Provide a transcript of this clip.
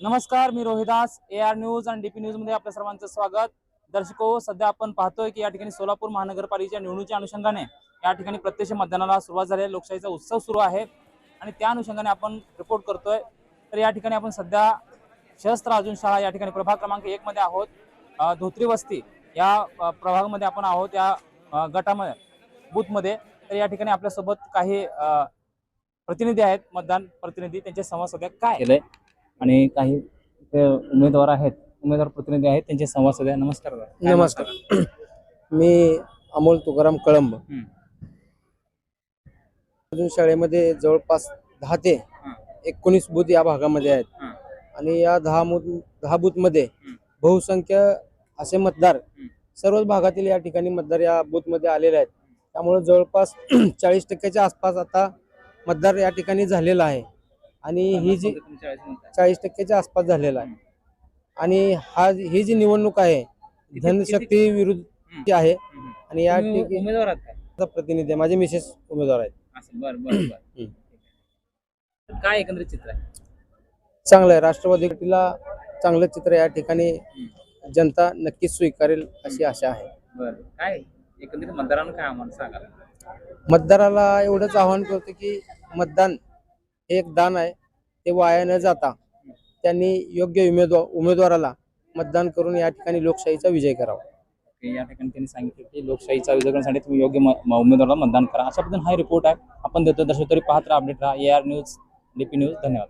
नमस्कार, मी Rohidas. AR news आणि DP news मध्ये आपल्या सर्वांचं स्वागत. दर्शको, सध्या आपण पाहतोय की या ठिकाणी सोलापूर महानगरपालिकेच्या निवडणुकीच्या अनुषंगाने या ठिकाणी प्रत्यक्ष मतदानाला सुरुवात झाली आहे. लोकशाहीचा उत्सव सुरू आहे आणि त्या अनुषंगाने आपण रिपोर्ट करतोय. तर या ठिकाणी आपण सध्या शस्त्र अर्जुन शाळा या ठिकाणी प्रभाग क्रमांक 1 मध्ये आहोत. धोत्री वस्ती या प्रभागामध्ये आपण आहोत, या गटामध्ये बूथमध्ये. तर या ठिकाणी आपल्यासोबत काही प्रतिनिधी आहेत, मतदान प्रतिनिधी. त्यांचे संवाद सध्या काय केलंय आणि काही उमेदवार आहेत, उमेदवार प्रतिनिधी आहेत, त्यांचे संवाद सध्या. नमस्कार. नमस्कार. मी अमोल तुकाराम कळंब. अजून शाळेमध्ये जवळपास 10 ते 19 बूथ या भागामध्ये आहेत आणि या 10 बूथ मध्ये बहुसंख्य असे मतदार सर्वच भागातील या ठिकाणी मतदार या बूथ मध्ये आलेले आहेत. त्यामुळे जवळपास 40% आसपास आता मतदार या ठिकाणी झालेला आहे आणि ही जी 40% आसपास झालेला आहे. आणि ही जी निवडणूक आहे धनशक्ती विरुद्ध आहे आणि या ठिकाणी उमेदवार आहेत प्रतिनिधी आहे, माझे मिसेस उमेदवार आहेत. काय एकंदरीत चित्र आहे? चांगलं आहे. राष्ट्रवादी पार्टीला चांगलं चित्र या ठिकाणी जनता नक्कीच स्वीकारेल अशी आशा आहे. काय एकंदरीत मतदारांना काय आव्हान सांगा? मतदाराला एवढंच आवाहन करतो की मतदान हे एक दान आहे, ते वाया न जाता त्यांनी योग्य उमेदवाराला मतदान करून या ठिकाणी लोकशाहीचा विजय करावा. या ठिकाणी त्यांनी सांगितलं की लोकशाहीचा विजय करण्यासाठी तुम्ही योग्य उमेदवाराला मतदान करा. अशा पद्धतीने हा रिपोर्ट आहे आपण देतो. दर्शक तरी पाहत राहा, अपडेट राहा. AR news, DP news. धन्यवाद.